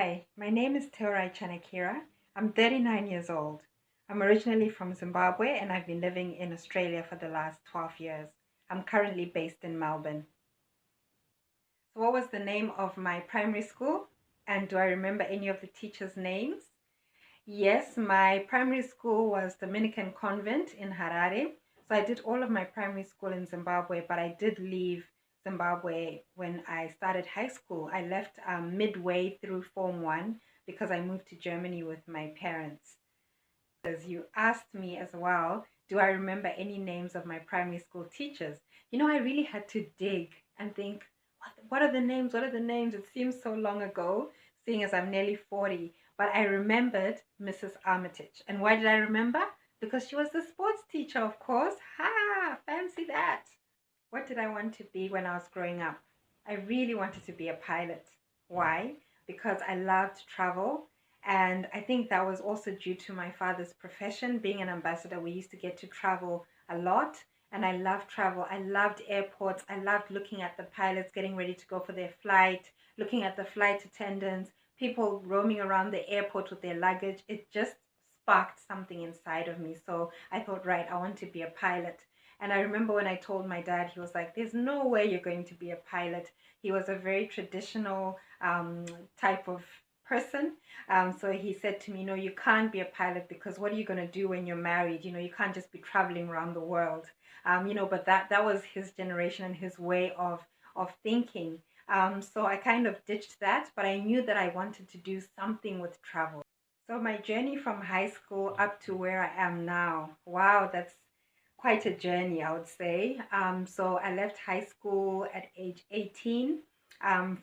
Hi, my name is Teurai Chanakira. I'm 39 years old. I'm originally from Zimbabwe and I've been living in Australia for the last 12 years. I'm currently based in Melbourne. So, what was the name of my primary school? And do I remember any of the teachers' names? Yes, my primary school was Dominican Convent in Harare. So I did all of my primary school in Zimbabwe, but I did leave Zimbabwe when I started high school. I left midway through Form 1 because I moved to Germany with my parents. As you asked me as well, do I remember any names of my primary school teachers? I really had to dig and think, what are the names? What are the names? It seems so long ago, seeing as I'm nearly 40. But I remembered Mrs. Armitage. And why did I remember? Because she was the sports teacher, of course. Ha! Fancy that. What did I want to be when I was growing up? I really wanted to be a pilot. Why? Because I loved travel. And I think that was also due to my father's profession. Being an ambassador, we used to get to travel a lot. And I loved travel. I loved airports. I loved looking at the pilots getting ready to go for their flight, looking at the flight attendants, people roaming around the airport with their luggage. It just sparked something inside of me. So I thought, right, I want to be a pilot. And I remember when I told my dad, he was like, there's no way you're going to be a pilot. He was a very traditional type of person. So he said to me, no, you can't be a pilot because what are you going to do when you're married? You can't just be traveling around the world. But that was his generation and his way of thinking. So I kind of ditched that, but I knew that I wanted to do something with travel. So my journey from high school up to where I am now, wow, that's quite a journey, I would say. So I left high school at age 18.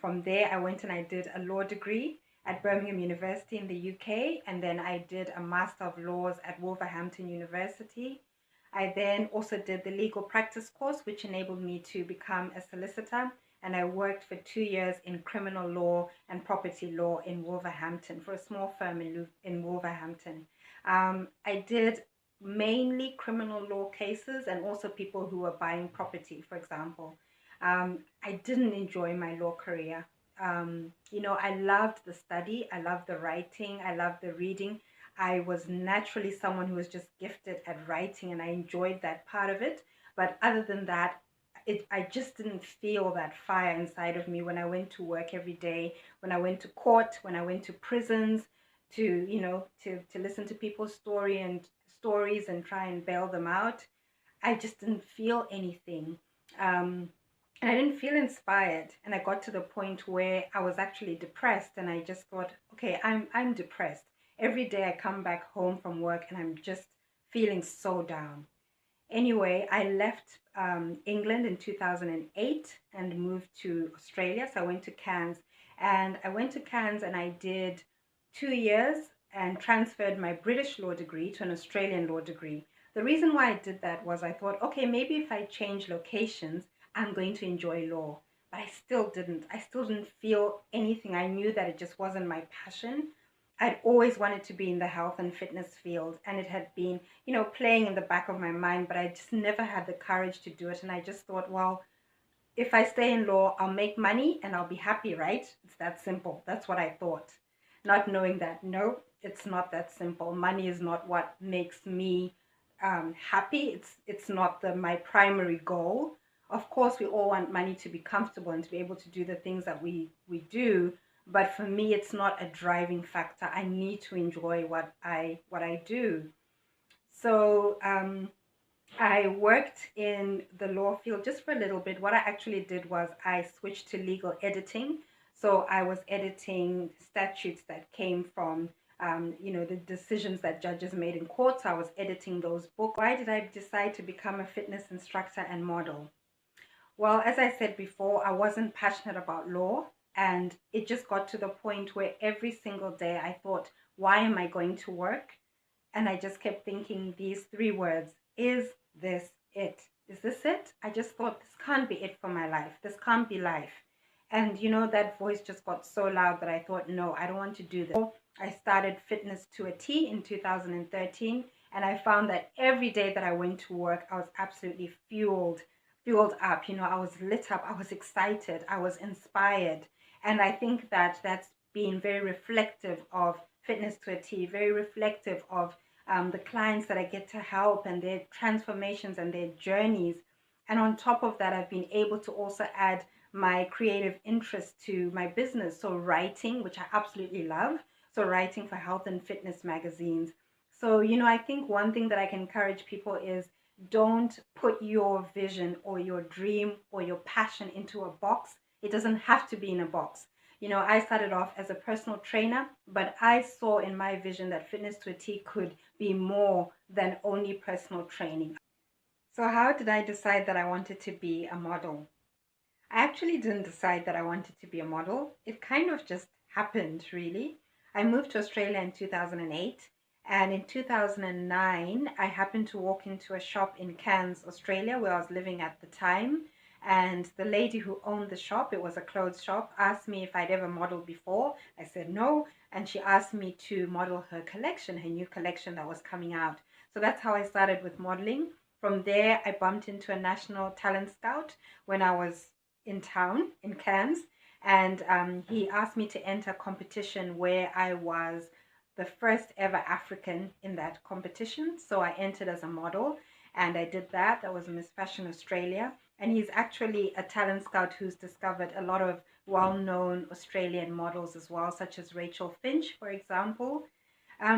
From there, I went and I did a law degree at Birmingham University in the UK, and then I did a Master of Laws at Wolverhampton University. I then also did the legal practice course, which enabled me to become a solicitor, and I worked for 2 years in criminal law and property law in Wolverhampton for a small firm in Wolverhampton. I did mainly criminal law cases and also people who were buying property, for example. I didn't enjoy my law career. I loved the study, I loved the writing, I loved the reading. I was naturally someone who was just gifted at writing and I enjoyed that part of it. But other than that, I just didn't feel that fire inside of me when I went to work every day, when I went to court, when I went to prisons to listen to people's stories and try and bail them out. I just didn't feel anything. And I didn't feel inspired. And I got to the point where I was actually depressed. And I just thought, okay, I'm depressed. Every day I come back home from work and I'm just feeling so down. Anyway, I left England in 2008 and moved to Australia. So I went to Cairns. And I went to Cairns and I did 2 years and transferred my British law degree to an Australian law degree. The reason why I did that was I thought, okay, maybe if I change locations, I'm going to enjoy law. But I still didn't. I still didn't feel anything. I knew that it just wasn't my passion. I'd always wanted to be in the health and fitness field, and it had been, playing in the back of my mind, but I just never had the courage to do it. And I just thought, well, if I stay in law, I'll make money and I'll be happy, right? It's that simple. That's what I thought. Not knowing that, no, it's not that simple. Money is not what makes me happy. It's not my primary goal. Of course, we all want money to be comfortable and to be able to do the things that we do. But for me, it's not a driving factor. I need to enjoy what I do. So I worked in the law field just for a little bit. What I actually did was I switched to legal editing. So I was editing statutes that came from, the decisions that judges made in courts. I was editing those books. Why did I decide to become a fitness instructor and model? Well, as I said before, I wasn't passionate about law. And it just got to the point where every single day I thought, why am I going to work? And I just kept thinking these three words: is this it? Is this it? I just thought, this can't be it for my life. This can't be life. And that voice just got so loud that I thought, no, I don't want to do this. So I started Fitness to a T in 2013. And I found that every day that I went to work, I was absolutely fueled up. I was lit up. I was excited. I was inspired. And I think that that's been very reflective of Fitness to a T, very reflective of the clients that I get to help and their transformations and their journeys. And on top of that, I've been able to also add my creative interest to my business. So writing, which I absolutely love. So writing for health and fitness magazines. So, I think one thing that I can encourage people is don't put your vision or your dream or your passion into a box. It doesn't have to be in a box. I started off as a personal trainer, but I saw in my vision that Fitness to a T could be more than only personal training. So how did I decide that I wanted to be a model? I actually didn't decide that I wanted to be a model. It kind of just happened, really. I moved to Australia in 2008, and in 2009, I happened to walk into a shop in Cairns, Australia, where I was living at the time. And the lady who owned the shop, it was a clothes shop, asked me if I'd ever modeled before. I said no, and she asked me to model her collection, her new collection that was coming out. So that's how I started with modeling. From there, I bumped into a national talent scout when I was in town in Cairns, and he asked me to enter a competition where I was the first ever African in that competition. So I entered as a model, and I did that. That was Miss Fashion Australia, and he's actually a talent scout who's discovered a lot of well-known Australian models as well, such as Rachel Finch, for example.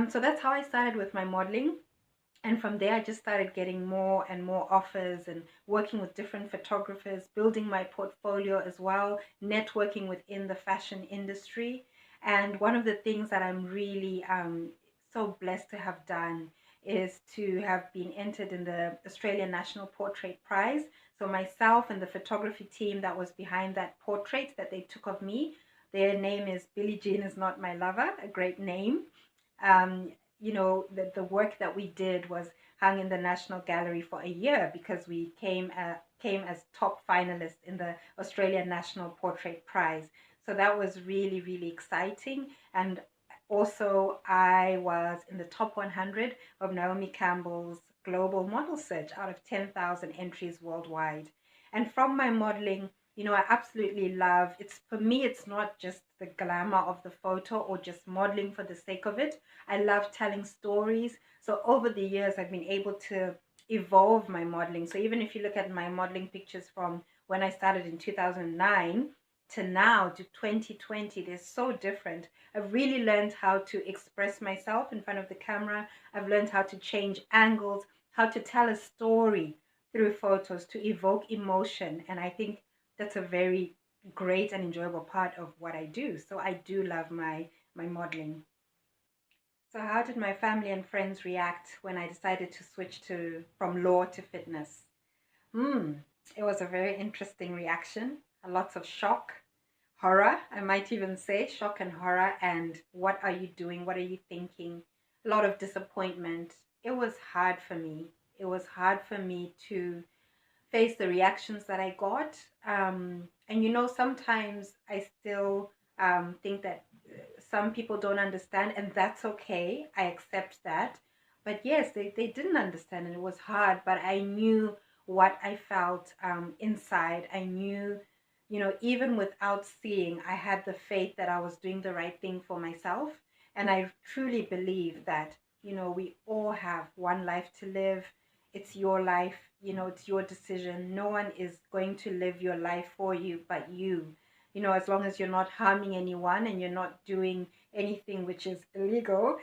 So that's how I started with my modeling. And from there, I just started getting more and more offers and working with different photographers, building my portfolio as well, networking within the fashion industry. And one of the things that I'm really so blessed to have done is to have been entered in the Australian National Portrait Prize. So myself and the photography team that was behind that portrait that they took of me, their name is Billie Jean Is Not My Lover, a great name. Um, the work that we did was hung in the National Gallery for a year because we came as top finalists in the Australian National Portrait Prize. So that was really, really exciting. And also, I was in the top 100 of Naomi Campbell's global model search out of 10,000 entries worldwide. And from my modeling, I absolutely love it's for me, it's not just the glamour of the photo or just modeling for the sake of it. I love telling stories. So over the years, I've been able to evolve my modeling. So even if you look at my modeling pictures from when I started in 2009 to now to 2020, they're so different. I've really learned how to express myself in front of the camera. I've learned how to change angles, how to tell a story through photos to evoke emotion. And I think that's a very great and enjoyable part of what I do. So I do love my modeling. So how did my family and friends react when I decided to switch to from law to fitness? Hmm, it was a very interesting reaction. A lots of shock, horror, I might even say, shock and horror, and what are you doing? What are you thinking? A lot of disappointment. It was hard for me. It was hard for me to face the reactions that I got. And sometimes I still think that some people don't understand, and that's okay. I accept that. But yes, they didn't understand, and it was hard, but I knew what I felt inside. I knew, even without seeing, I had the faith that I was doing the right thing for myself. And I truly believe that, we all have one life to live. It's your life, it's your decision. No one is going to live your life for you but you. As long as you're not harming anyone and you're not doing anything which is illegal,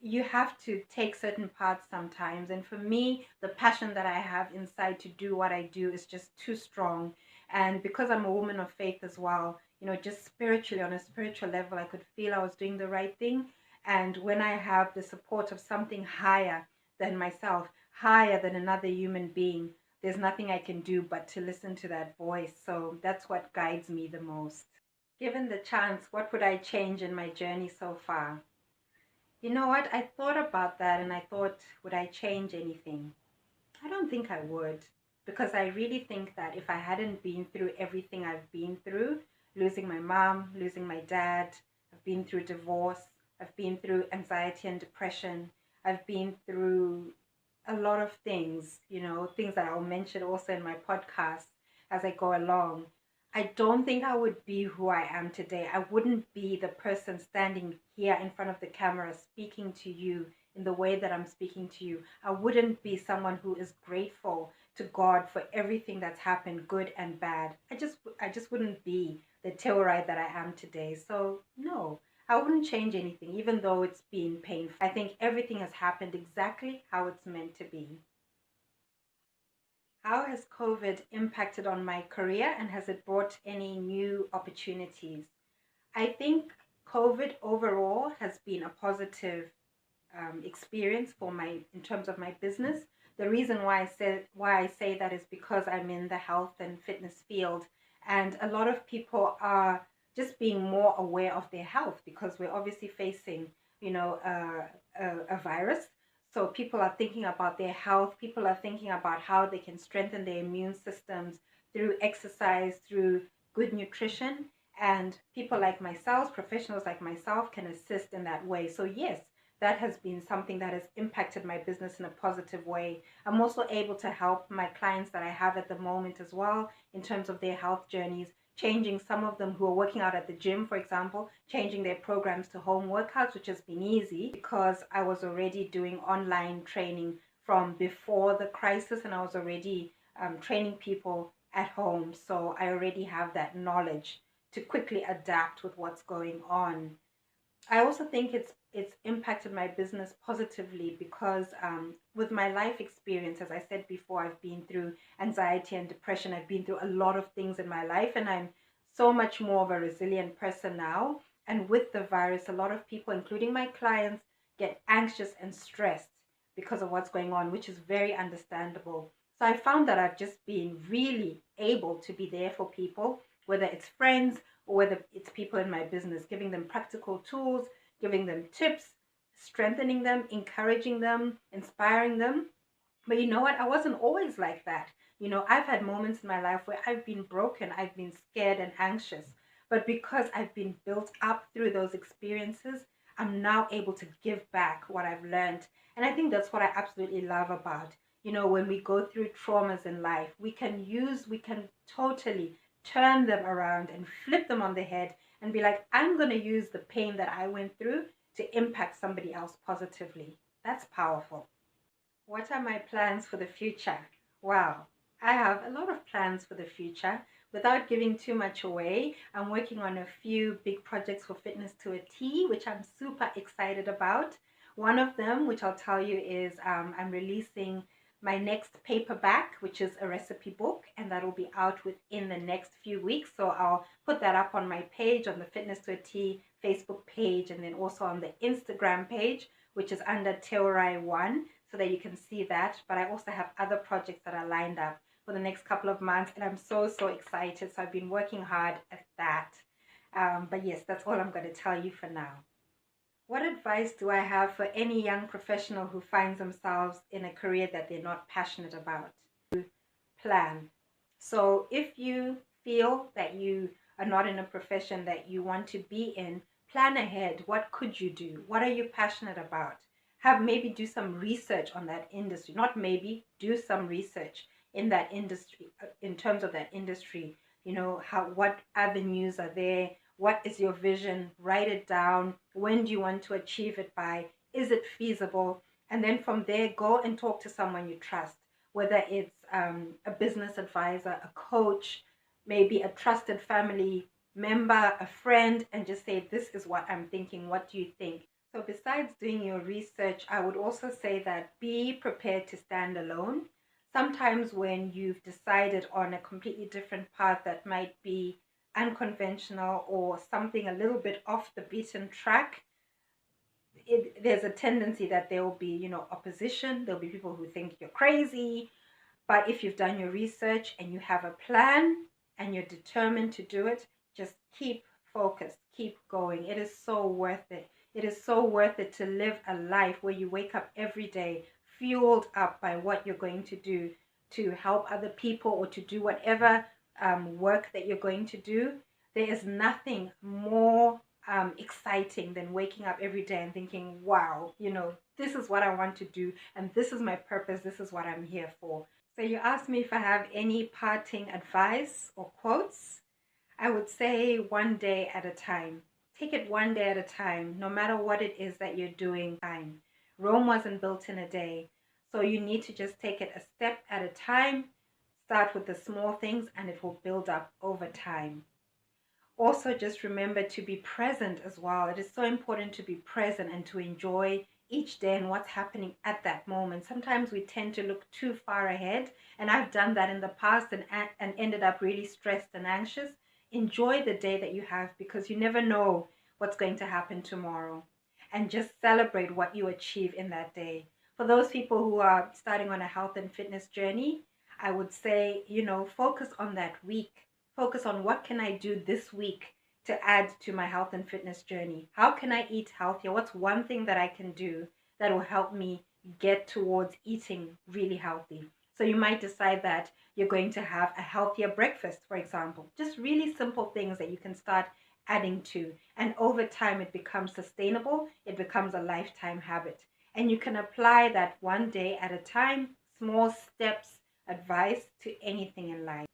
you have to take certain paths sometimes. And for me, the passion that I have inside to do what I do is just too strong. And because I'm a woman of faith as well, just spiritually, on a spiritual level, I could feel I was doing the right thing. And when I have the support of something higher than myself, higher than another human being, there's nothing I can do but to listen to that voice. So that's what guides me the most. Given the chance, what would I change in my journey so far? You know what? I thought about that and I thought, would I change anything? I don't think I would, because I really think that if I hadn't been through everything I've been through, losing my mom, losing my dad, I've been through divorce, I've been through anxiety and depression, I've been through a lot of things, things that I'll mention also in my podcast as I go along. I don't think I would be who I am today. I wouldn't be the person standing here in front of the camera speaking to you in the way that I'm speaking to you. I wouldn't be someone who is grateful to God for everything that's happened, good and bad. I just wouldn't be the Teurai that I am today. So no, I wouldn't change anything, even though it's been painful. I think everything has happened exactly how it's meant to be. How has COVID impacted on my career, and has it brought any new opportunities? I think COVID overall has been a positive experience for in terms of my business. The reason why I say that is because I'm in the health and fitness field, and a lot of people are just being more aware of their health because we're obviously facing, a virus. So people are thinking about their health. People are thinking about how they can strengthen their immune systems through exercise, through good nutrition. And people like myself, professionals like myself, can assist in that way. So yes, that has been something that has impacted my business in a positive way. I'm also able to help my clients that I have at the moment as well in terms of their health journeys, changing some of them who are working out at the gym, for example, changing their programs to home workouts, which has been easy because I was already doing online training from before the crisis, and I was already training people at home. So I already have that knowledge to quickly adapt with what's going on. I also think it's impacted my business positively because with my life experience, as I said before, I've been through anxiety and depression. I've been through a lot of things in my life, and I'm so much more of a resilient person now. And with the virus, a lot of people, including my clients, get anxious and stressed because of what's going on, which is very understandable. So I found that I've just been really able to be there for people, whether it's friends or whether it's people in my business, giving them practical tools, giving them tips, strengthening them, encouraging them, inspiring them. But you know what? I wasn't always like that. I've had moments in my life where I've been broken, I've been scared and anxious. But because I've been built up through those experiences, I'm now able to give back what I've learned. And I think that's what I absolutely love about, when we go through traumas in life, we can totally turn them around and flip them on the head and be like, I'm going to use the pain that I went through to impact somebody else positively. That's powerful. What are my plans for the future? Wow, I have a lot of plans for the future. Without giving too much away, I'm working on a few big projects for Fitness to a T, which I'm super excited about. One of them, which I'll tell you, is I'm releasing my next paperback, which is a recipe book, and that will be out within the next few weeks. So I'll put that up on my page, on the Fitness to a T Facebook page, and then also on the Instagram page, which is under Teurai1, so that you can see that. But I also have other projects that are lined up for the next couple of months, and I'm so, so excited. So I've been working hard at that. But yes, that's all I'm going to tell you for now. What advice do I have for any young professional who finds themselves in a career that they're not passionate about? Plan. So if you feel that you are not in a profession that you want to be in, plan ahead. What could you do? What are you passionate about? Maybe do some research on that industry. Not maybe, do some research in that industry, in terms of that industry. What avenues are there? What is your vision? Write it down. When do you want to achieve it by? Is it feasible? And then from there, go and talk to someone you trust, whether it's a business advisor, a coach, maybe a trusted family member, a friend, and just say, this is what I'm thinking. What do you think? So besides doing your research, I would also say that be prepared to stand alone. Sometimes when you've decided on a completely different path that might be unconventional or something a little bit off the beaten track, there's a tendency that there will be, opposition. There'll be people who think you're crazy. But if you've done your research and you have a plan and you're determined to do it, just keep focused, keep going. It is so worth it. It is so worth it to live a life where you wake up every day fueled up by what you're going to do to help other people or to do whatever work that you're going to do. There is nothing more exciting than waking up every day and thinking, wow, this is what I want to do, and this is my purpose, this is what I'm here for. So you asked me if I have any parting advice or quotes. I would say one day at a time. Take it one day at a time, no matter what it is that you're doing. Rome wasn't built in a day. So you need to just take it a step at a time. Start with the small things and it will build up over time. Also, just remember to be present as well. It is so important to be present and to enjoy each day and what's happening at that moment. Sometimes we tend to look too far ahead, and I've done that in the past and ended up really stressed and anxious. Enjoy the day that you have because you never know what's going to happen tomorrow. And just celebrate what you achieve in that day. For those people who are starting on a health and fitness journey, I would say, focus on that week. Focus on what can I do this week to add to my health and fitness journey. How can I eat healthier? What's one thing that I can do that will help me get towards eating really healthy? So you might decide that you're going to have a healthier breakfast, for example. Just really simple things that you can start adding to. And over time, it becomes sustainable. It becomes a lifetime habit. And you can apply that one day at a time, small steps, advice to anything in life.